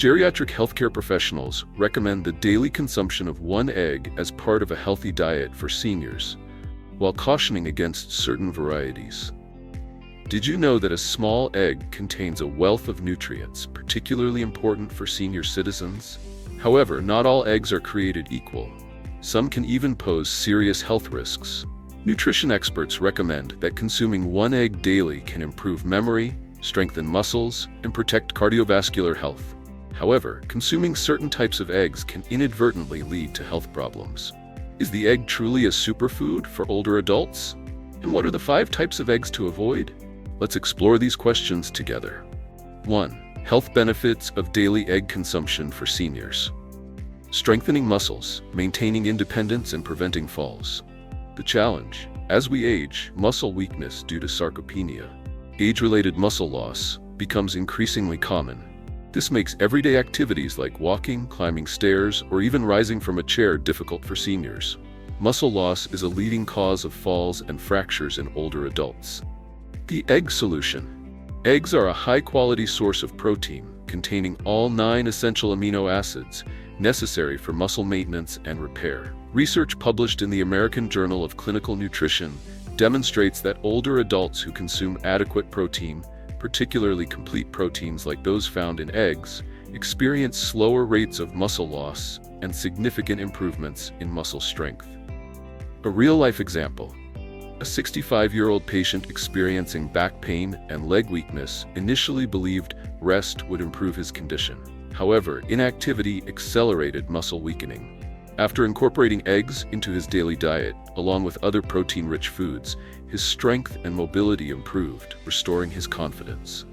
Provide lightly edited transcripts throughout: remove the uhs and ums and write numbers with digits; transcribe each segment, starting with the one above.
Geriatric healthcare professionals recommend the daily consumption of one egg as part of a healthy diet for seniors, while cautioning against certain varieties. Did you know that a small egg contains a wealth of nutrients, particularly important for senior citizens? However, not all eggs are created equal. Some can even pose serious health risks. Nutrition experts recommend that consuming one egg daily can improve memory, strengthen muscles, and protect cardiovascular health. However, consuming certain types of eggs can inadvertently lead to health problems. Is the egg truly a superfood for older adults? And what are the 5 types of eggs to avoid? Let's explore these questions together. 1. Health benefits of daily egg consumption for seniors. Strengthening muscles, maintaining independence, and preventing falls. The challenge: as we age, muscle weakness due to sarcopenia, age-related muscle loss, becomes increasingly common. This makes everyday activities like walking, climbing stairs, or even rising from a chair difficult for seniors. Muscle loss is a leading cause of falls and fractures in older adults. The egg solution. Eggs are a high-quality source of protein, containing all 9 essential amino acids necessary for muscle maintenance and repair. Research published in the American Journal of Clinical Nutrition demonstrates that older adults who consume adequate protein, particularly complete proteins like those found in eggs, experience slower rates of muscle loss and significant improvements in muscle strength. A real-life example: a 65-year-old patient experiencing back pain and leg weakness initially believed rest would improve his condition. However, inactivity accelerated muscle weakening. After incorporating eggs into his daily diet, along with other protein-rich foods, his strength and mobility improved, restoring his confidence.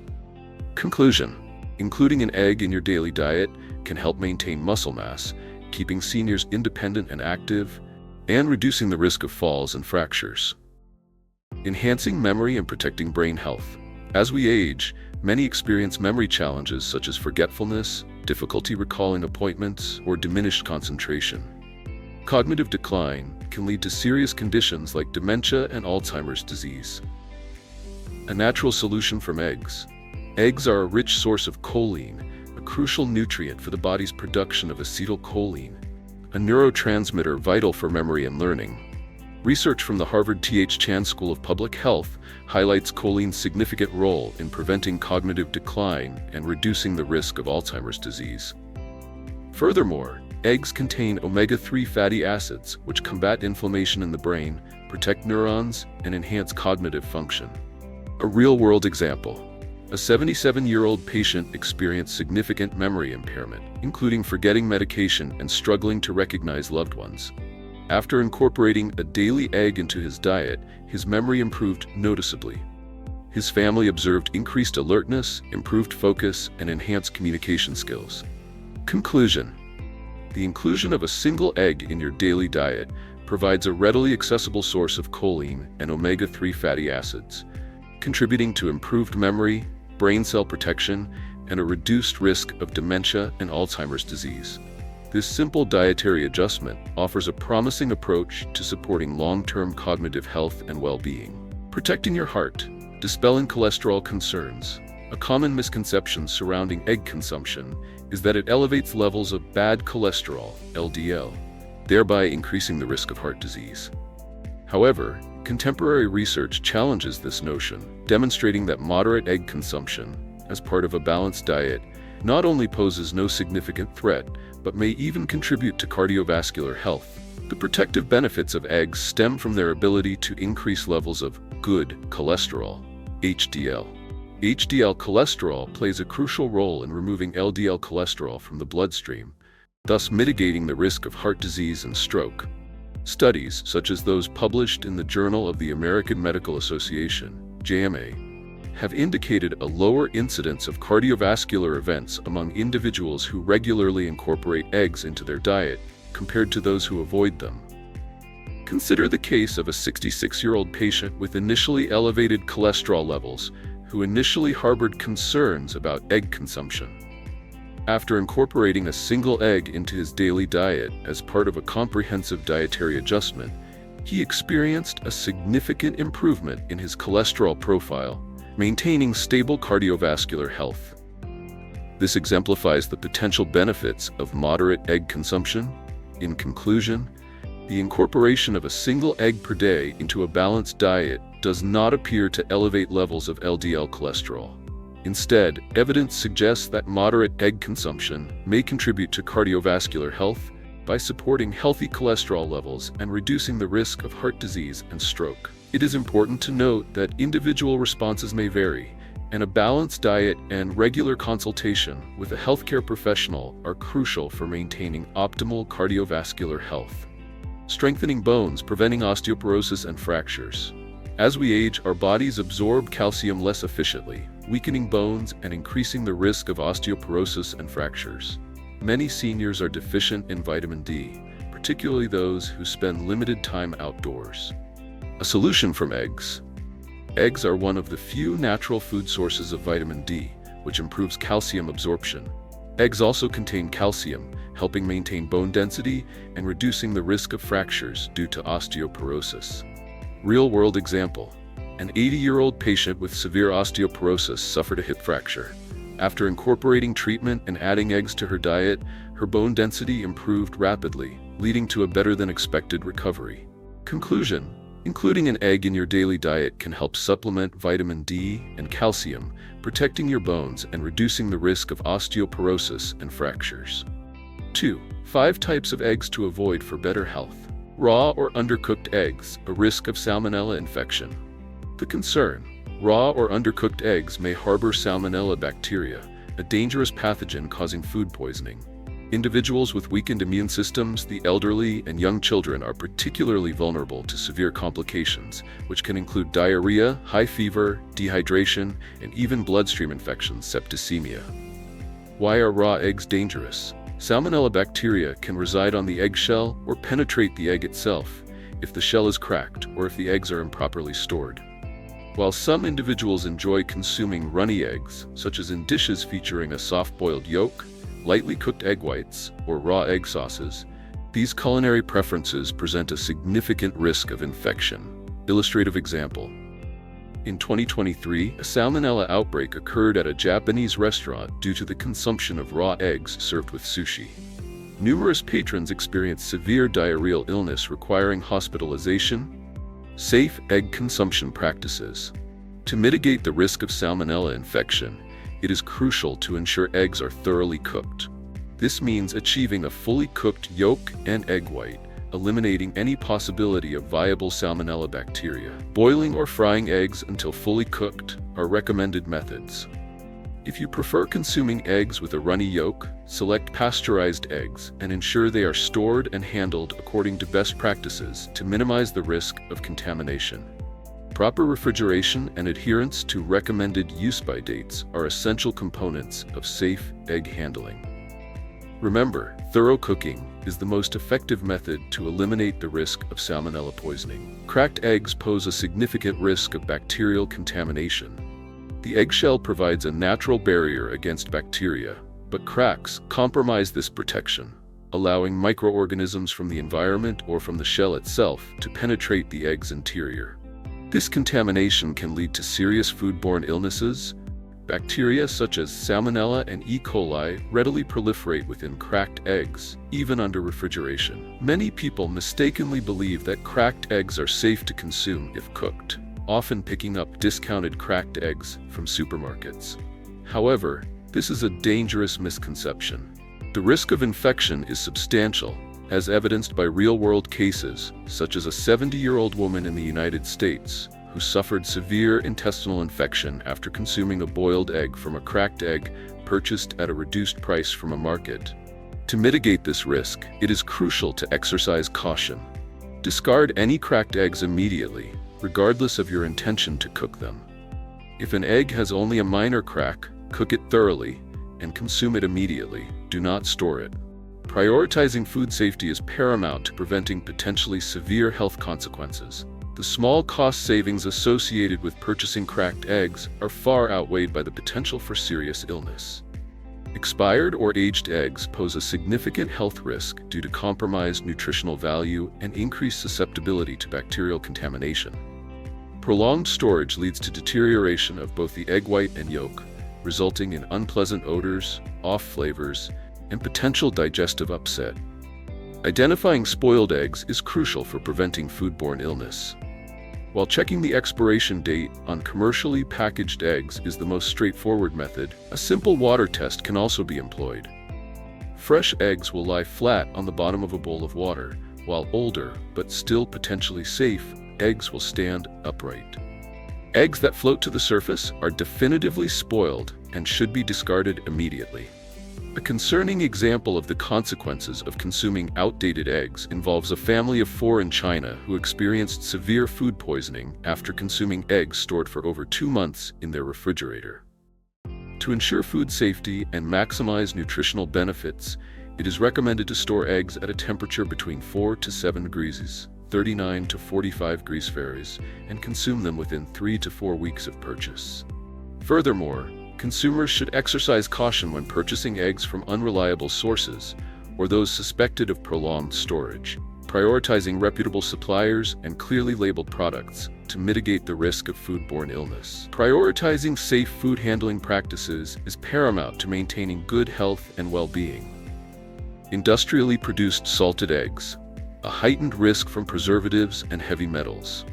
Conclusion: including an egg in your daily diet can help maintain muscle mass, keeping seniors independent and active, and reducing the risk of falls and fractures. Enhancing memory and protecting brain health. As we age, many experience memory challenges such as forgetfulness, difficulty recalling appointments, or diminished concentration. Cognitive decline can lead to serious conditions like dementia and Alzheimer's disease. A natural solution from eggs. Eggs are a rich source of choline, a crucial nutrient for the body's production of acetylcholine, a neurotransmitter vital for memory and learning. Research from the Harvard T.H. Chan School of Public Health highlights choline's significant role in preventing cognitive decline and reducing the risk of Alzheimer's disease. Furthermore, eggs contain omega-3 fatty acids, which combat inflammation in the brain, protect neurons, and enhance cognitive function. A real-world example: a 77-year-old patient experienced significant memory impairment, including forgetting medication and struggling to recognize loved ones. After incorporating a daily egg into his diet, his memory improved noticeably. His family observed increased alertness, improved focus, and enhanced communication skills. Conclusion: the inclusion of a single egg in your daily diet provides a readily accessible source of choline and omega-3 fatty acids, contributing to improved memory, brain cell protection, and a reduced risk of dementia and Alzheimer's disease. This simple dietary adjustment offers a promising approach to supporting long-term cognitive health and well-being. Protecting your heart. Dispelling cholesterol concerns. A common misconception surrounding egg consumption is that it elevates levels of bad cholesterol, LDL, thereby increasing the risk of heart disease. However, contemporary research challenges this notion, demonstrating that moderate egg consumption, as part of a balanced diet, not only poses no significant threat, but may even contribute to cardiovascular health. The protective benefits of eggs stem from their ability to increase levels of good cholesterol, HDL. HDL cholesterol plays a crucial role in removing LDL cholesterol from the bloodstream, thus mitigating the risk of heart disease and stroke. Studies, such as those published in the Journal of the American Medical Association, JMA, have indicated a lower incidence of cardiovascular events among individuals who regularly incorporate eggs into their diet compared to those who avoid them. Consider the case of a 66-year-old patient with initially elevated cholesterol levels who initially harbored concerns about egg consumption. After incorporating a single egg into his daily diet as part of a comprehensive dietary adjustment, he experienced a significant improvement in his cholesterol profile, maintaining stable cardiovascular health. This exemplifies the potential benefits of moderate egg consumption. In conclusion, the incorporation of a single egg per day into a balanced diet does not appear to elevate levels of LDL cholesterol. Instead, evidence suggests that moderate egg consumption may contribute to cardiovascular health by supporting healthy cholesterol levels and reducing the risk of heart disease and stroke. It is important to note that individual responses may vary, and a balanced diet and regular consultation with a healthcare professional are crucial for maintaining optimal cardiovascular health. Strengthening bones, preventing osteoporosis and fractures. As we age, our bodies absorb calcium less efficiently, weakening bones and increasing the risk of osteoporosis and fractures. Many seniors are deficient in vitamin D, particularly those who spend limited time outdoors. A solution from eggs. Eggs are one of the few natural food sources of vitamin D, which improves calcium absorption. Eggs also contain calcium, helping maintain bone density and reducing the risk of fractures due to osteoporosis. Real-world example. An 80-year-old patient with severe osteoporosis suffered a hip fracture. After incorporating treatment and adding eggs to her diet, her bone density improved rapidly, leading to a better-than-expected recovery. Conclusion. Including an egg in your daily diet can help supplement vitamin D and calcium, protecting your bones and reducing the risk of osteoporosis and fractures. 2. 5 types of eggs to avoid for better health. Raw or undercooked eggs, a risk of salmonella infection. The concern: raw or undercooked eggs may harbor salmonella bacteria, a dangerous pathogen causing food poisoning. Individuals with weakened immune systems, the elderly, and young children are particularly vulnerable to severe complications, which can include diarrhea, high fever, dehydration, and even bloodstream infections, septicemia. Why are raw eggs dangerous? Salmonella bacteria can reside on the eggshell or penetrate the egg itself if the shell is cracked or if the eggs are improperly stored. While some individuals enjoy consuming runny eggs, such as in dishes featuring a soft-boiled yolk, lightly cooked egg whites, or raw egg sauces, these culinary preferences present a significant risk of infection. Illustrative example. In 2023, a salmonella outbreak occurred at a Japanese restaurant due to the consumption of raw eggs served with sushi. Numerous patrons experienced severe diarrheal illness requiring hospitalization. Safe egg consumption practices. To mitigate the risk of salmonella infection, it is crucial to ensure eggs are thoroughly cooked. This means achieving a fully cooked yolk and egg white, eliminating any possibility of viable salmonella bacteria. Boiling or frying eggs until fully cooked are recommended methods. If you prefer consuming eggs with a runny yolk, select pasteurized eggs and ensure they are stored and handled according to best practices to minimize the risk of contamination. Proper refrigeration and adherence to recommended use-by dates are essential components of safe egg handling. Remember, thorough cooking is the most effective method to eliminate the risk of salmonella poisoning. Cracked eggs pose a significant risk of bacterial contamination. The eggshell provides a natural barrier against bacteria, but cracks compromise this protection, allowing microorganisms from the environment or from the shell itself to penetrate the egg's interior. This contamination can lead to serious foodborne illnesses. Bacteria such as Salmonella and E. coli readily proliferate within cracked eggs, even under refrigeration. Many people mistakenly believe that cracked eggs are safe to consume if cooked, often picking up discounted cracked eggs from supermarkets. However, this is a dangerous misconception. The risk of infection is substantial, as evidenced by real-world cases, such as a 70-year-old woman in the United States who suffered severe intestinal infection after consuming a boiled egg from a cracked egg purchased at a reduced price from a market. To mitigate this risk, it is crucial to exercise caution. Discard any cracked eggs immediately, regardless of your intention to cook them. If an egg has only a minor crack, cook it thoroughly and consume it immediately. Do not store it. Prioritizing food safety is paramount to preventing potentially severe health consequences. The small cost savings associated with purchasing cracked eggs are far outweighed by the potential for serious illness. Expired or aged eggs pose a significant health risk due to compromised nutritional value and increased susceptibility to bacterial contamination. Prolonged storage leads to deterioration of both the egg white and yolk, resulting in unpleasant odors, off flavors, and potential digestive upset. Identifying spoiled eggs is crucial for preventing foodborne illness. While checking the expiration date on commercially packaged eggs is the most straightforward method, a simple water test can also be employed. Fresh eggs will lie flat on the bottom of a bowl of water, while older, but still potentially safe, eggs will stand upright. Eggs that float to the surface are definitively spoiled and should be discarded immediately. A concerning example of the consequences of consuming outdated eggs involves a family of 4 in China who experienced severe food poisoning after consuming eggs stored for over 2 months in their refrigerator. To ensure food safety and maximize nutritional benefits, it is recommended to store eggs at a temperature between 4 to 7 degrees, 39 to 45 degrees Fahrenheit, and consume them within 3 to 4 weeks of purchase. Furthermore, consumers should exercise caution when purchasing eggs from unreliable sources or those suspected of prolonged storage, prioritizing reputable suppliers and clearly labeled products to mitigate the risk of foodborne illness. Prioritizing safe food handling practices is paramount to maintaining good health and well-being. Industrially produced salted eggs, a heightened risk from preservatives and heavy metals.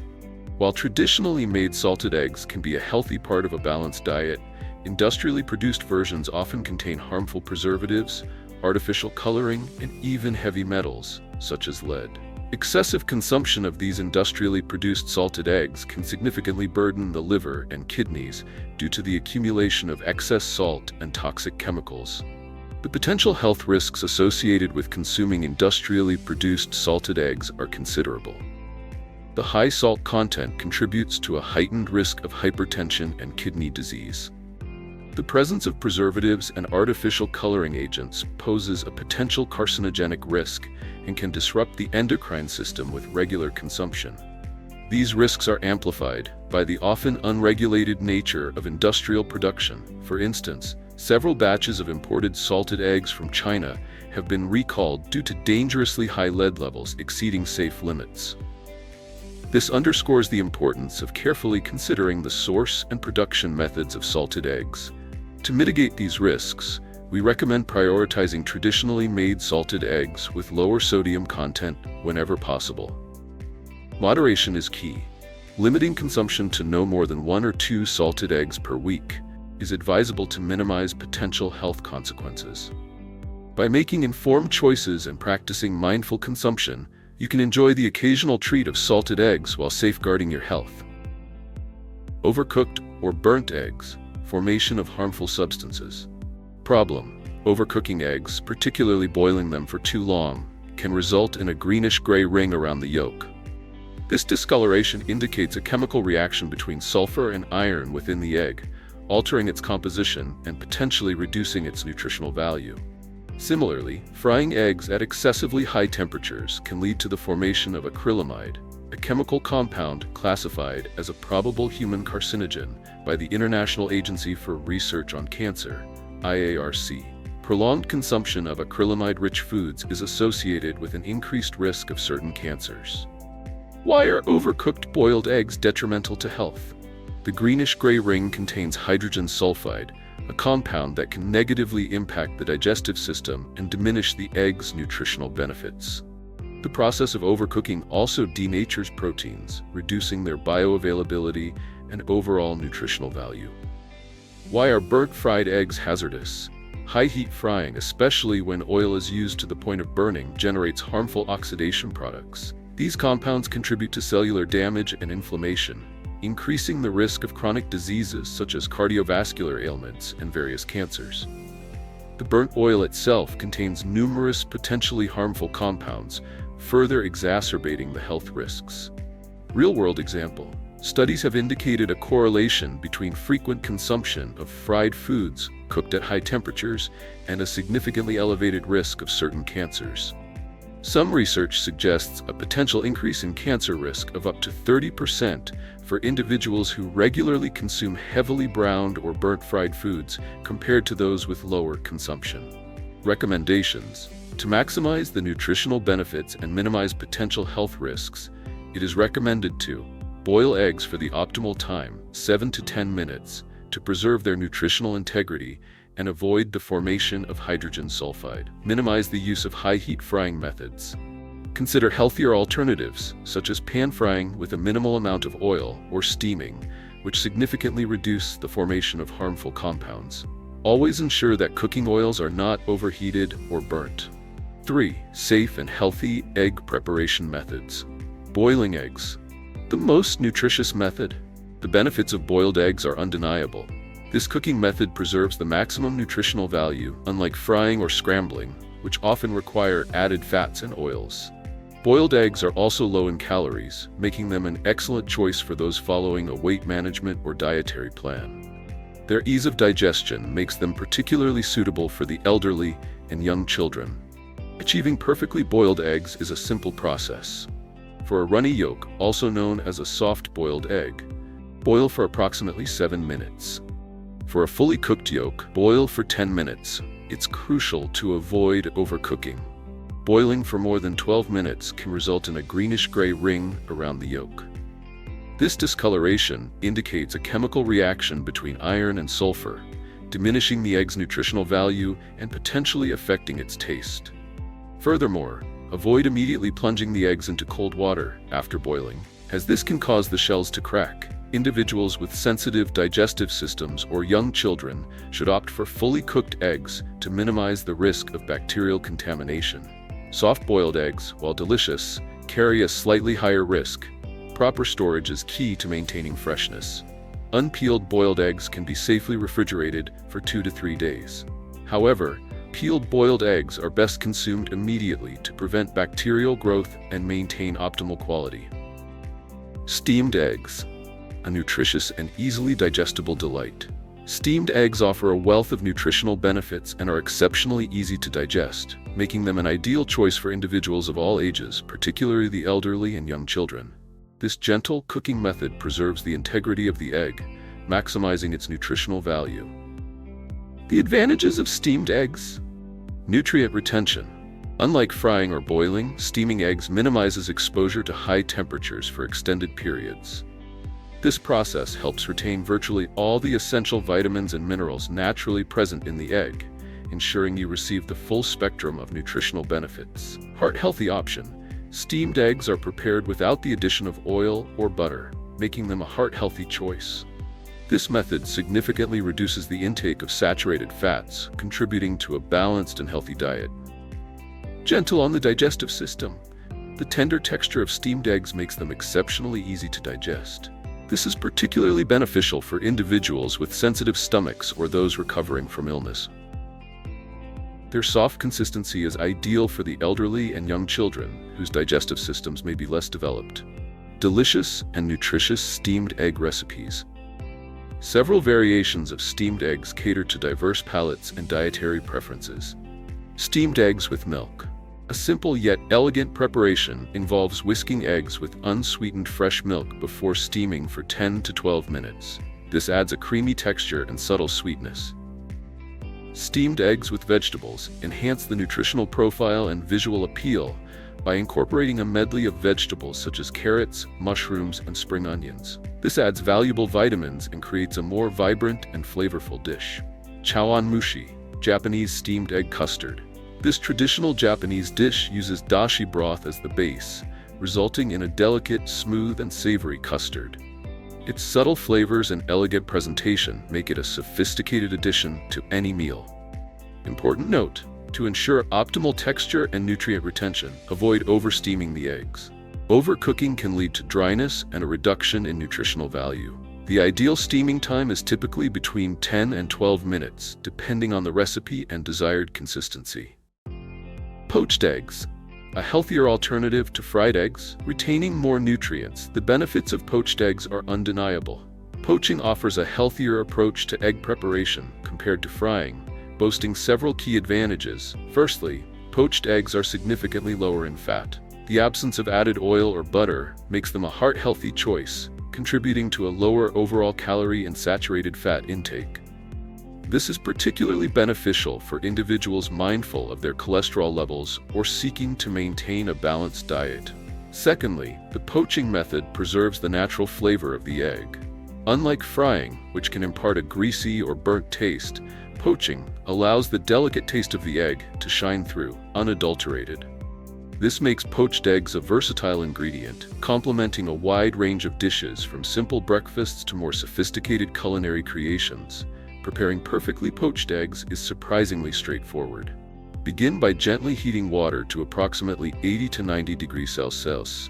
While traditionally made salted eggs can be a healthy part of a balanced diet, industrially produced versions often contain harmful preservatives, artificial coloring, and even heavy metals, such as lead. Excessive consumption of these industrially produced salted eggs can significantly burden the liver and kidneys due to the accumulation of excess salt and toxic chemicals. The potential health risks associated with consuming industrially produced salted eggs are considerable. The high salt content contributes to a heightened risk of hypertension and kidney disease. The presence of preservatives and artificial coloring agents poses a potential carcinogenic risk and can disrupt the endocrine system with regular consumption. These risks are amplified by the often unregulated nature of industrial production. For instance, several batches of imported salted eggs from China have been recalled due to dangerously high lead levels exceeding safe limits. This underscores the importance of carefully considering the source and production methods of salted eggs. To mitigate these risks, we recommend prioritizing traditionally made salted eggs with lower sodium content whenever possible. Moderation is key. Limiting consumption to no more than 1 or 2 salted eggs per week is advisable to minimize potential health consequences. By making informed choices and practicing mindful consumption, you can enjoy the occasional treat of salted eggs while safeguarding your health. Overcooked or burnt eggs. Formation of harmful substances. Problem: overcooking eggs, particularly boiling them for too long, can result in a greenish-gray ring around the yolk. This discoloration indicates a chemical reaction between sulfur and iron within the egg, altering its composition and potentially reducing its nutritional value. Similarly, frying eggs at excessively high temperatures can lead to the formation of acrylamide, a chemical compound classified as a probable human carcinogen by the International Agency for Research on Cancer, IARC. Prolonged consumption of acrylamide-rich foods is associated with an increased risk of certain cancers. Why are overcooked boiled eggs detrimental to health? The greenish-gray ring contains hydrogen sulfide, a compound that can negatively impact the digestive system and diminish the egg's nutritional benefits. The process of overcooking also denatures proteins, reducing their bioavailability and overall nutritional value. Why are burnt fried eggs hazardous? High-heat frying, especially when oil is used to the point of burning, generates harmful oxidation products. These compounds contribute to cellular damage and inflammation, increasing the risk of chronic diseases such as cardiovascular ailments and various cancers. The burnt oil itself contains numerous potentially harmful compounds, further exacerbating the health risks. Real-world example: studies have indicated a correlation between frequent consumption of fried foods cooked at high temperatures and a significantly elevated risk of certain cancers. Some research suggests a potential increase in cancer risk of up to 30% for individuals who regularly consume heavily browned or burnt fried foods compared to those with lower consumption. Recommendations: to maximize the nutritional benefits and minimize potential health risks, it is recommended to boil eggs for the optimal time, 7 to 10 minutes, to preserve their nutritional integrity and avoid the formation of hydrogen sulfide. Minimize the use of high-heat frying methods. Consider healthier alternatives, such as pan frying with a minimal amount of oil or steaming, which significantly reduce the formation of harmful compounds. Always ensure that cooking oils are not overheated or burnt. 3. Safe and healthy egg preparation methods. Boiling eggs. The most nutritious method. The benefits of boiled eggs are undeniable. This cooking method preserves the maximum nutritional value, unlike frying or scrambling, which often require added fats and oils. Boiled eggs are also low in calories, making them an excellent choice for those following a weight management or dietary plan. Their ease of digestion makes them particularly suitable for the elderly and young children. Achieving perfectly boiled eggs is a simple process. For a runny yolk, also known as a soft boiled egg, boil for approximately 7 minutes. For a fully cooked yolk, boil for 10 minutes. It's crucial to avoid overcooking. Boiling for more than 12 minutes can result in a greenish-gray ring around the yolk. This discoloration indicates a chemical reaction between iron and sulfur, diminishing the egg's nutritional value and potentially affecting its taste. Furthermore, avoid immediately plunging the eggs into cold water after boiling, as this can cause the shells to crack. Individuals with sensitive digestive systems or young children should opt for fully cooked eggs to minimize the risk of bacterial contamination. Soft-boiled eggs, while delicious, carry a slightly higher risk. Proper storage is key to maintaining freshness. Unpeeled boiled eggs can be safely refrigerated for 2 to 3 days. However, peeled boiled eggs are best consumed immediately to prevent bacterial growth and maintain optimal quality. Steamed eggs. A nutritious and easily digestible delight. Steamed eggs offer a wealth of nutritional benefits and are exceptionally easy to digest, making them an ideal choice for individuals of all ages, particularly the elderly and young children. This gentle cooking method preserves the integrity of the egg, maximizing its nutritional value. The advantages of steamed eggs. Nutrient retention. Unlike frying or boiling, steaming eggs minimizes exposure to high temperatures for extended periods. This process helps retain virtually all the essential vitamins and minerals naturally present in the egg, ensuring you receive the full spectrum of nutritional benefits. Heart-healthy option. Steamed eggs are prepared without the addition of oil or butter, making them a heart-healthy choice. This method significantly reduces the intake of saturated fats, contributing to a balanced and healthy diet. Gentle on the digestive system. The tender texture of steamed eggs makes them exceptionally easy to digest. This is particularly beneficial for individuals with sensitive stomachs or those recovering from illness. Their soft consistency is ideal for the elderly and young children, whose digestive systems may be less developed. Delicious and nutritious steamed egg recipes. Several variations of steamed eggs cater to diverse palates and dietary preferences. Steamed eggs with milk. A simple yet elegant preparation involves whisking eggs with unsweetened fresh milk before steaming for 10 to 12 minutes. This adds a creamy texture and subtle sweetness. Steamed eggs with vegetables enhance the nutritional profile and visual appeal by incorporating a medley of vegetables such as carrots, mushrooms, and spring onions. This adds valuable vitamins and creates a more vibrant and flavorful dish. Chawanmushi, Japanese steamed egg custard. This traditional Japanese dish uses dashi broth as the base, resulting in a delicate, smooth, and savory custard. Its subtle flavors and elegant presentation make it a sophisticated addition to any meal. Important note: to ensure optimal texture and nutrient retention, avoid oversteaming the eggs. Overcooking can lead to dryness and a reduction in nutritional value. The ideal steaming time is typically between 10 and 12 minutes, depending on the recipe and desired consistency. Poached eggs. A healthier alternative to fried eggs, retaining more nutrients. The benefits of poached eggs are undeniable. Poaching offers a healthier approach to egg preparation compared to frying, boasting several key advantages. Firstly, poached eggs are significantly lower in fat. The absence of added oil or butter makes them a heart-healthy choice, contributing to a lower overall calorie and saturated fat intake. This is particularly beneficial for individuals mindful of their cholesterol levels or seeking to maintain a balanced diet. Secondly, the poaching method preserves the natural flavor of the egg. Unlike frying, which can impart a greasy or burnt taste, poaching allows the delicate taste of the egg to shine through, unadulterated. This makes poached eggs a versatile ingredient, complementing a wide range of dishes from simple breakfasts to more sophisticated culinary creations. Preparing perfectly poached eggs is surprisingly straightforward. Begin by gently heating water to approximately 80 to 90 degrees Celsius.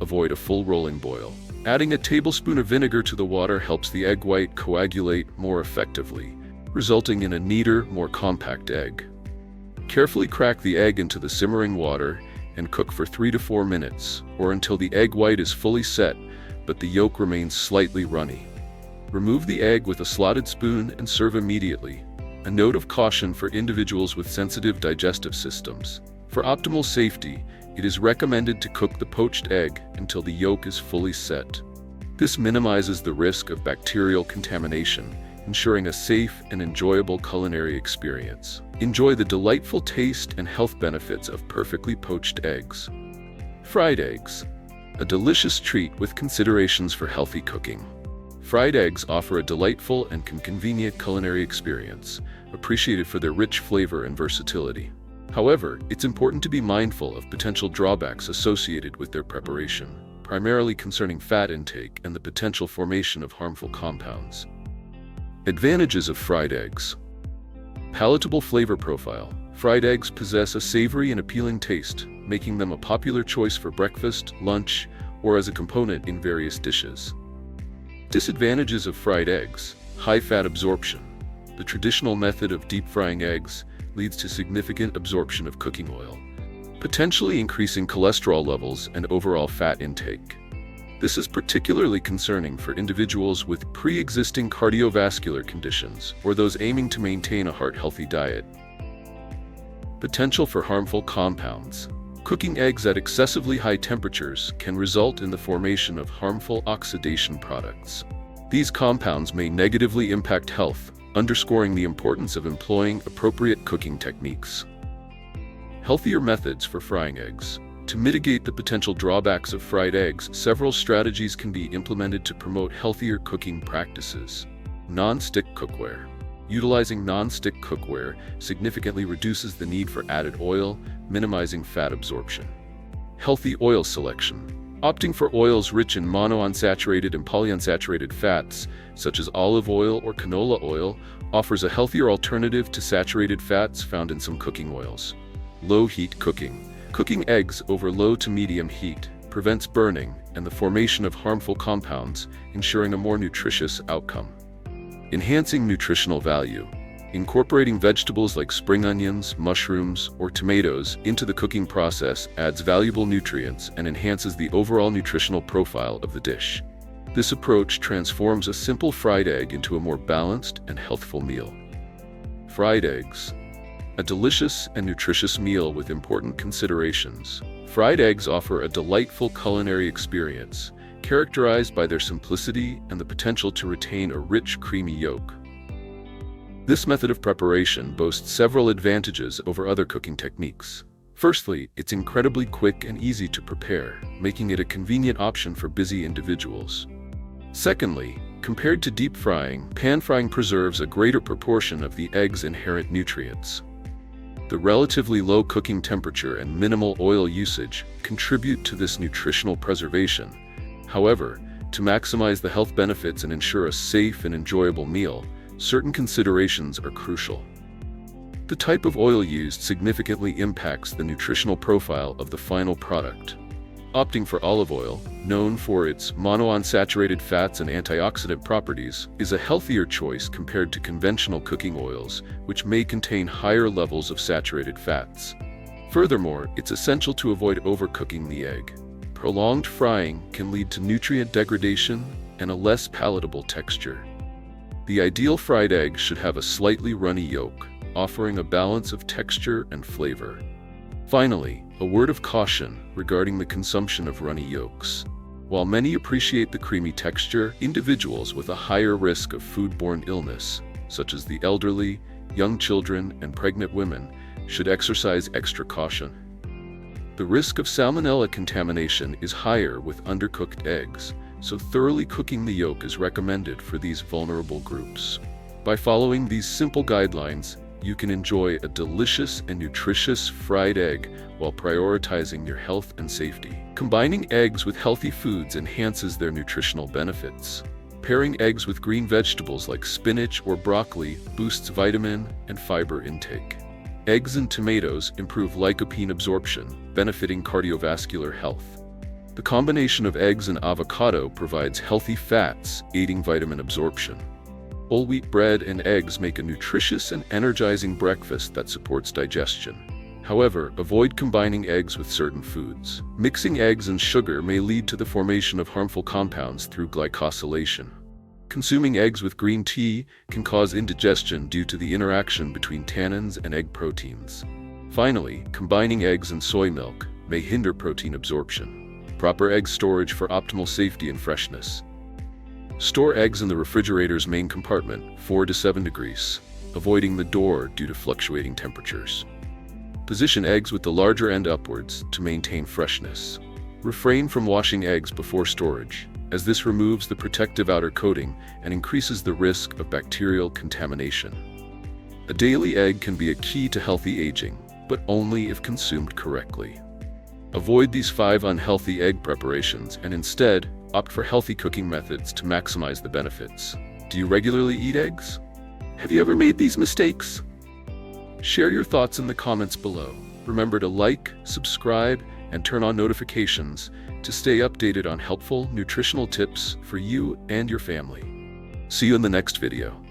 Avoid a full rolling boil. Adding a tablespoon of vinegar to the water helps the egg white coagulate more effectively, resulting in a neater, more compact egg. Carefully crack the egg into the simmering water and cook for 3 to 4 minutes, or until the egg white is fully set, but the yolk remains slightly runny. Remove the egg with a slotted spoon and serve immediately. A note of caution for individuals with sensitive digestive systems. For optimal safety, it is recommended to cook the poached egg until the yolk is fully set. This minimizes the risk of bacterial contamination, ensuring a safe and enjoyable culinary experience. Enjoy the delightful taste and health benefits of perfectly poached eggs. Fried eggs. A delicious treat with considerations for healthy cooking. Fried eggs offer a delightful and convenient culinary experience, appreciated for their rich flavor and versatility. However, it's important to be mindful of potential drawbacks associated with their preparation, primarily concerning fat intake and the potential formation of harmful compounds. Advantages of fried eggs. Palatable flavor profile. Fried eggs possess a savory and appealing taste, making them a popular choice for breakfast, lunch, or as a component in various dishes. Disadvantages of fried eggs. High fat absorption. The traditional method of deep frying eggs leads to significant absorption of cooking oil, potentially increasing cholesterol levels and overall fat intake. This is particularly concerning for individuals with pre-existing cardiovascular conditions or those aiming to maintain a heart-healthy diet. Potential for harmful compounds. Cooking eggs at excessively high temperatures can result in the formation of harmful oxidation products. These compounds may negatively impact health, underscoring the importance of employing appropriate cooking techniques. Healthier methods for frying eggs. To mitigate the potential drawbacks of fried eggs, several strategies can be implemented to promote healthier cooking practices. Non-stick cookware. Utilizing non-stick cookware significantly reduces the need for added oil, minimizing fat absorption. Healthy oil selection. Opting for oils rich in monounsaturated and polyunsaturated fats, such as olive oil or canola oil, offers a healthier alternative to saturated fats found in some cooking oils. Low heat cooking. Cooking eggs over low to medium heat prevents burning and the formation of harmful compounds, ensuring a more nutritious outcome. Enhancing nutritional value. Incorporating vegetables like spring onions, mushrooms, or tomatoes into the cooking process adds valuable nutrients and enhances the overall nutritional profile of the dish. This approach transforms a simple fried egg into a more balanced and healthful meal. Fried eggs. A delicious and nutritious meal with important considerations. Fried eggs offer a delightful culinary experience, characterized by their simplicity and the potential to retain a rich, creamy yolk. This method of preparation boasts several advantages over other cooking techniques. Firstly, it's incredibly quick and easy to prepare, making it a convenient option for busy individuals. Secondly, compared to deep frying, pan frying preserves a greater proportion of the egg's inherent nutrients. The relatively low cooking temperature and minimal oil usage contribute to this nutritional preservation. However, to maximize the health benefits and ensure a safe and enjoyable meal, certain considerations are crucial. The type of oil used significantly impacts the nutritional profile of the final product. Opting for olive oil, known for its monounsaturated fats and antioxidant properties, is a healthier choice compared to conventional cooking oils, which may contain higher levels of saturated fats. Furthermore, it's essential to avoid overcooking the egg. Prolonged frying can lead to nutrient degradation and a less palatable texture. The ideal fried egg should have a slightly runny yolk, offering a balance of texture and flavor. Finally, a word of caution regarding the consumption of runny yolks. While many appreciate the creamy texture, individuals with a higher risk of foodborne illness, such as the elderly, young children, and pregnant women, should exercise extra caution. The risk of salmonella contamination is higher with undercooked eggs, so thoroughly cooking the yolk is recommended for these vulnerable groups. By following these simple guidelines, you can enjoy a delicious and nutritious fried egg while prioritizing your health and safety. Combining eggs with healthy foods enhances their nutritional benefits. Pairing eggs with green vegetables like spinach or broccoli boosts vitamin and fiber intake. Eggs and tomatoes improve lycopene absorption, benefiting cardiovascular health. The combination of eggs and avocado provides healthy fats, aiding vitamin absorption. Whole wheat bread and eggs make a nutritious and energizing breakfast that supports digestion. However, avoid combining eggs with certain foods. Mixing eggs and sugar may lead to the formation of harmful compounds through glycosylation. Consuming eggs with green tea can cause indigestion due to the interaction between tannins and egg proteins. Finally, combining eggs and soy milk may hinder protein absorption. Proper egg storage for optimal safety and freshness. Store eggs in the refrigerator's main compartment, 4 to 7 degrees, avoiding the door due to fluctuating temperatures. Position eggs with the larger end upwards to maintain freshness. Refrain from washing eggs before storage, as this removes the protective outer coating and increases the risk of bacterial contamination. A daily egg can be a key to healthy aging, but only if consumed correctly. Avoid these 5 unhealthy egg preparations and instead opt for healthy cooking methods to maximize the benefits. Do you regularly eat eggs? Have you ever made these mistakes? Share your thoughts in the comments below. Remember to like, subscribe, and turn on notifications to stay updated on helpful nutritional tips for you and your family. See you in the next video.